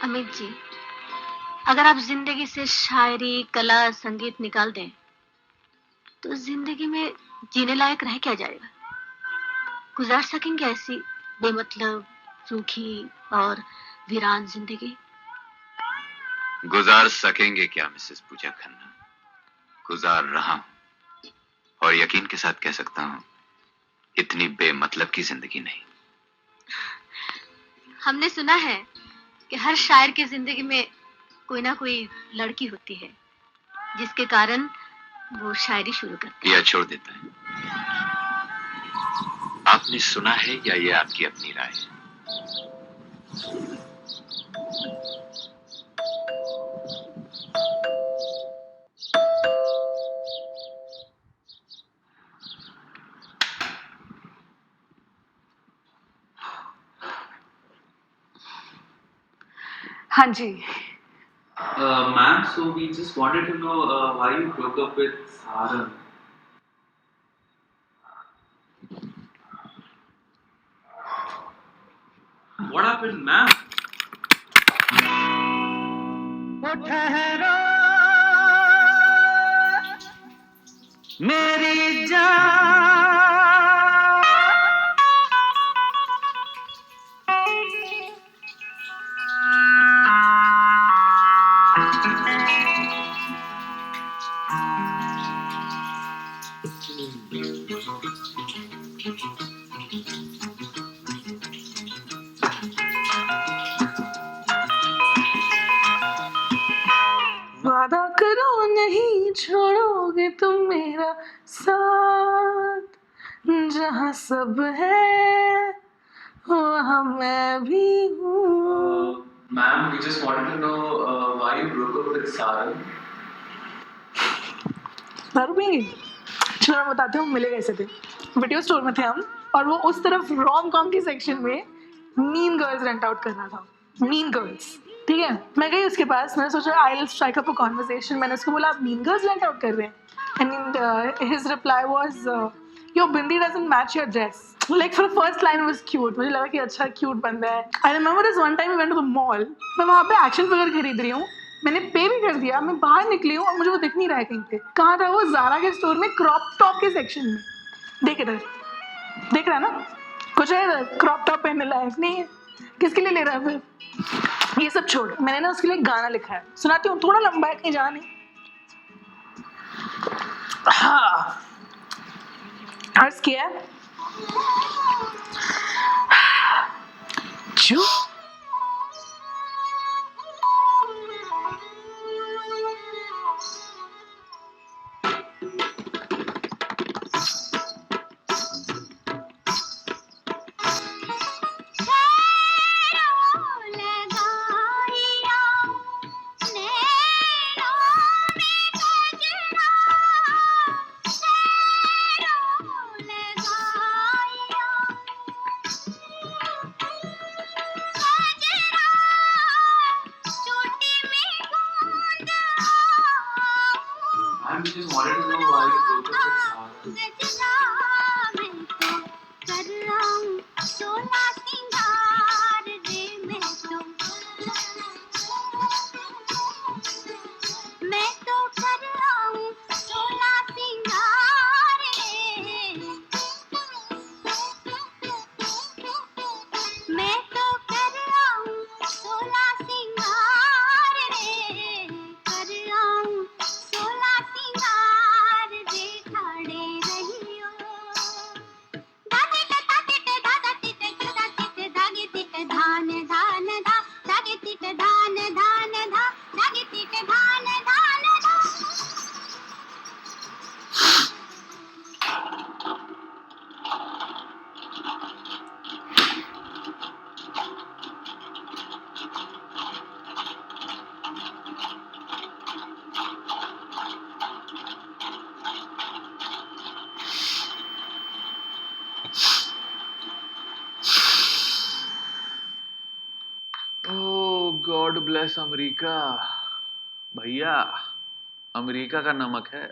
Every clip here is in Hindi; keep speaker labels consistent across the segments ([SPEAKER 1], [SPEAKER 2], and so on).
[SPEAKER 1] अमित जी, अगर आप जिंदगी से शायरी, कला, संगीत निकाल दें, तो जिंदगी में जीने लायक रह क्या जाएगा? गुजार सकेंगे ऐसी बेमतलब, सूखी और वीरान जिंदगी?
[SPEAKER 2] गुजार सकेंगे क्या मिसेस पूजा खन्ना? गुजार रहा हूं और यकीन के साथ कह सकता हूं, इतनी बेमतलब की जिंदगी नहीं।
[SPEAKER 1] हमने सुना है कि हर शायर की जिंदगी में कोई ना कोई लड़की होती है, जिसके कारण वो शायरी शुरू करते हैं।
[SPEAKER 2] या छोड़ देता है। आपने सुना है या ये आपकी अपनी राय है?
[SPEAKER 3] हाँ जी।
[SPEAKER 4] Ma'am, so we just wanted to know why you broke up with Sarang. What happened, ma'am?
[SPEAKER 5] ठहरो मेरी जान,
[SPEAKER 3] वादा करो नहीं छोड़ोगे तुम मेरा साथ, जहाँ सब है वहाँ मैं भी हूँ।
[SPEAKER 4] Ma'am, we just wanted to know why you broke up with Sarang.
[SPEAKER 3] दारू पियेंगे? चलो मैं बताती हूँ मिले कैसे थे। वीडियो स्टोर में थे हम और वो उस तरफ रोम कॉम की सेक्शन में मीन गर्ल्स रेंट आउट कर रहा था। मीन गर्ल्स, ठीक है। मैं गई उसके पास, मैंने सोचा I will strike up a conversation. मैंने उसको बोला आप मीन गर्ल्स रेंट आउट कर रहे हैं? And his reply was your bindi doesn't match your dress. Like for first line was cute, मुझे लगा कि अच्छा क्यूट बंदा है। I remember this one time we went to the mall, मैं वहाँ पे एक्शन फिगर खरीद रही हूँ, मैंने पे भी कर दिया, मैं बाहर निकली हूँ और मुझे वो दिख नहीं रहा है कहीं पे। कहाँ था वो? ज़ारा के स्टोर में क्रॉप टॉप के सेक्शन में। देख इधर, देख रहा है ना? कुछ है इधर क्रॉप टॉप पहनने लायक नहीं है? किसके लिए ले रहा है फिर? ये सब छोड़, मैंने ना उसके लिए गाना लिखा है, सुनाती हूँ, थोड़ा लंबा है, कहीं जाना नहीं। हाँ, अर्ज किया है जो
[SPEAKER 4] Ma'am, we just wanted to know why you broke up with Sarang.
[SPEAKER 6] Oh, God bless America. भैया, अमेरिका का नमक है।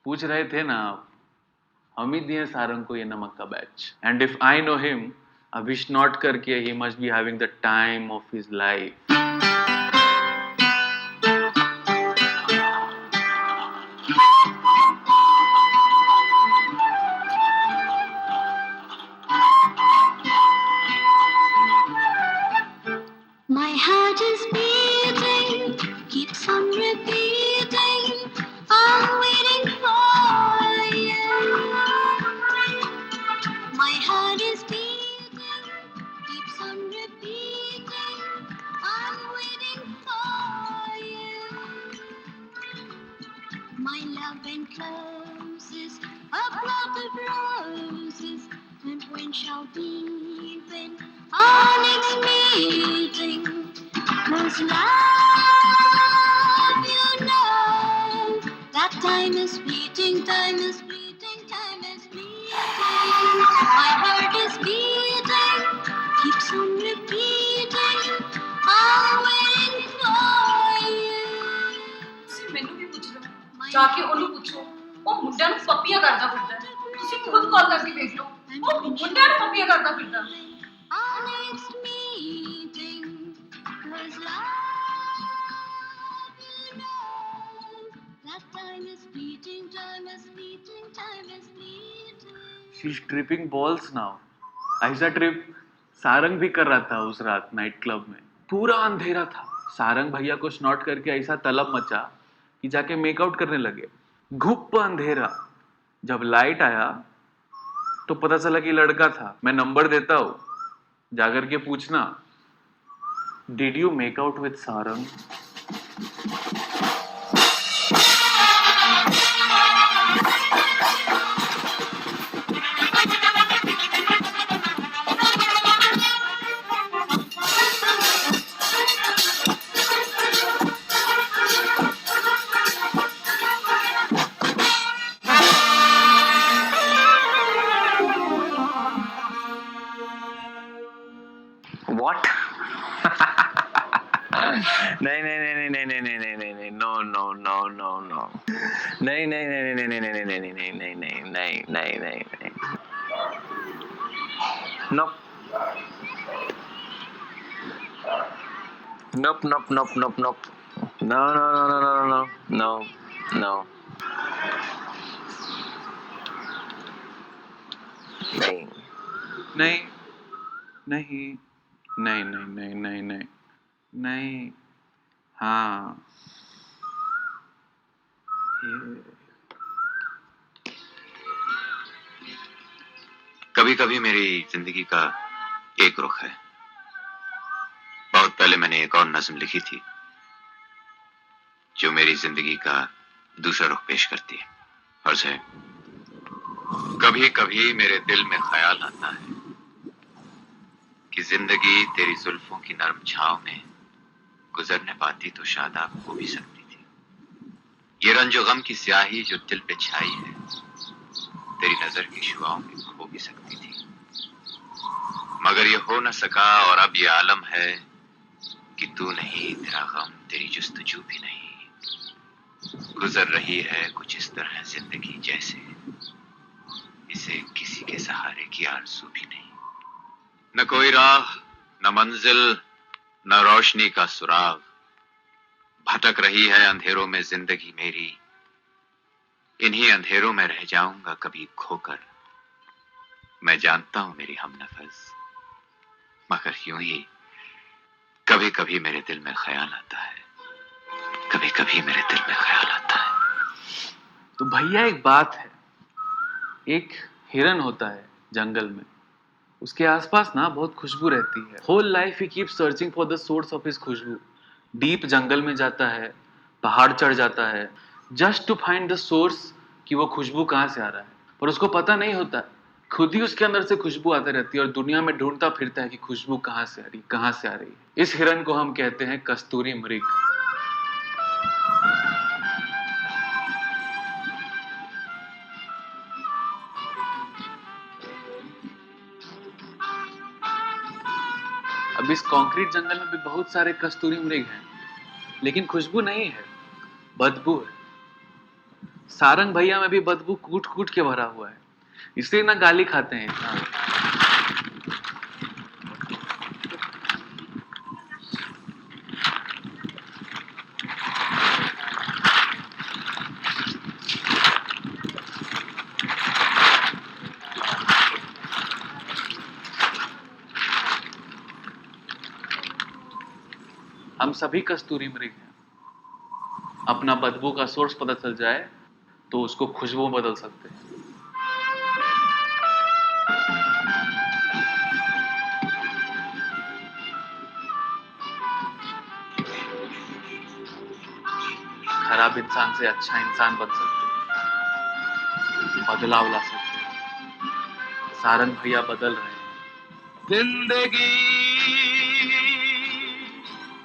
[SPEAKER 6] पूछ रहे थे ना आप, हम ही दिए सारंग को ये नमक का batch. And if I know him, I wish not करके he must be having the time of his life.
[SPEAKER 1] My heart is beating, keeps on repeating. I'm waiting for you. My heart is beating, keeps on repeating. I'm waiting for you. My love encloses a plot of roses, and when shall be then our next meeting? 'Cause love, you know, that time is fleeting, time is fleeting, time is fleeting. My heart is beating, keeps on repeating. I'm waiting for you.
[SPEAKER 3] ਤੁਸੀਂ ਮੈਨੂੰ ਵੀ ਪੁੱਛ ਲਓ ਜਾ ਕੇ ਉਹਨੂੰ ਪੁੱਛੋ ਉਹ ਮੁੰਡਿਆਂ ਨੂੰ ਪੱਪੀਆਂ ਕਰਦਾ ਫਿਰਦਾ ਹੈ। ਤੁਸੀਂ ਖੁਦ ਕਾਲ ਕਰਕੇ ਦੇਖ ਲਓ ਉਹ ਮੁੰਡਿਆਂ ਨੂੰ ਪੱਪੀਆਂ ਕਰਦਾ ਫਿਰਦਾ
[SPEAKER 1] Our next meeting, 'cause love, you know, that time is fleeting, time is fleeting, time is fleeting.
[SPEAKER 6] She's tripping balls now. ऐसा ट्रिप सारंग भी कर रहा था उस रात नाइट क्लब में। पूरा अंधेरा था। सारंग भैया को स्नॉट करके ऐसा तलब मचा कि जाके मेकआउट करने लगे। घुप अंधेरा। जब लाइट आया तो पता चला कि लड़का था। मैं नंबर देता हूँ, जाकर के पूछना, did you make out with Sarang?
[SPEAKER 7] What? नहीं नहीं नहीं नहीं नहीं नहीं नहीं नहीं नहीं no no no no no नहीं नहीं नहीं नहीं नहीं नहीं नहीं नहीं नहीं नहीं नहीं नहीं नहीं नहीं nope nope nope nope nope nope no no no no no no no no नहीं
[SPEAKER 6] नहीं नहीं नहीं नहीं नहीं नहीं नहीं नहीं हाँ
[SPEAKER 2] कभी कभी मेरी जिंदगी का एक रुख है। बहुत पहले मैंने एक और नज्म लिखी थी जो मेरी जिंदगी का दूसरा रुख पेश करती है। और से कभी कभी मेरे दिल में ख्याल आता है कि जिंदगी तेरी जुल्फों की नरम छांव में गुजरने पाती तो शादाब हो भी सकती थी। ये रंजो गम की स्याही जो दिल पे छाई है तेरी नजर की शुआओं में खो भी सकती थी, मगर ये हो न सका। और अब ये आलम है कि तू नहीं, तेरा गम, तेरी जुस्तजू भी नहीं। गुजर रही है कुछ इस तरह जिंदगी जैसे इसे किसी के सहारे की आरज़ू भी नहीं। न कोई राह, न मंजिल, न रोशनी का सुराग। भटक रही है अंधेरों में जिंदगी मेरी। इन्हीं अंधेरों में रह जाऊंगा कभी खोकर। मैं जानता हूं मेरी हमनफस, मगर यूं ही कभी कभी मेरे दिल में ख्याल आता है, कभी कभी मेरे दिल में ख्याल आता है।
[SPEAKER 6] तो भैया एक बात है, एक हिरन होता है जंगल में, उसके आसपास ना बहुत खुशबू रहती है। Whole life he keep searching for the source of his खुशबू। डीप जंगल में जाता है, पहाड़ चढ़ जाता है, just to find the source कि वो खुशबू कहाँ से आ रहा है। पर उसको पता नहीं होता, खुद ही उसके अंदर से खुशबू आती रहती है और दुनिया में ढूंढता फिरता है कि खुशबू कहाँ से आ रही, कहाँ से आ रही है। इस हिरन को हम कहते हैं कस्तूरी मृग। अब इस कंक्रीट जंगल में भी बहुत सारे कस्तूरी मृग हैं, लेकिन खुशबू नहीं है, बदबू है। सारंग भैया में भी बदबू कूट कूट के भरा हुआ है, इसलिए ना गाली खाते हैं इतना। हम सभी कस्तूरी मृग हैं। अपना बदबू का सोर्स पता चल जाए तो उसको खुशबू में बदल सकते हैं। खराब इंसान से अच्छा इंसान बन सकते हैं, बदलाव ला सकते हैं। सारंग भैया बदल रहे हैं।
[SPEAKER 5] जिंदगी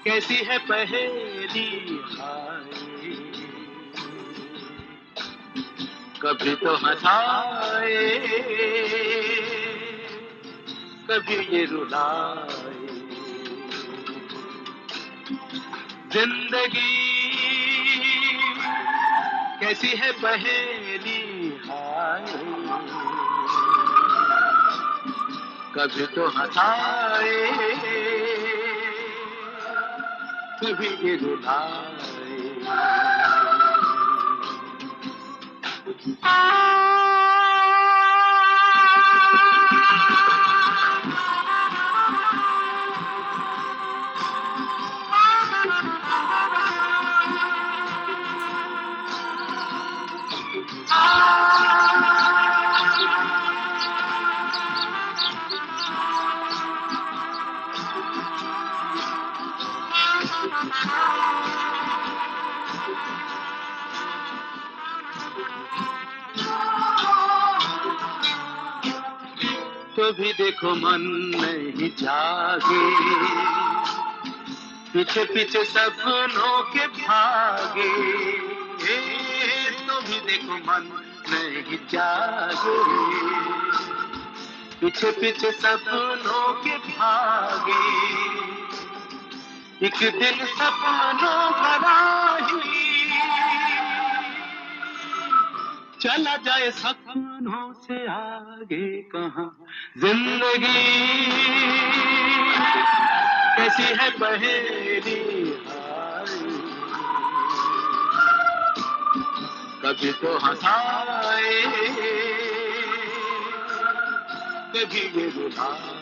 [SPEAKER 5] कैसी है पहेली हाय, कभी तो हंसाए कभी ये रुलाए। जिंदगी कैसी है पहेली हाय, कभी तो हंसाए कभी ये रुलाए। कभी देखो मन नहीं जागे, पीछे पीछे सपनों के भागे। तो भी देखो मन नहीं जागे, पीछे पीछे सपनों के भागे। एक दिन सपनों का राही चला जाए सपनों से आगे कहाँ। जिंदगी कैसी है पहेली हाय, कभी तो हंसाए कभी ये रुलाए।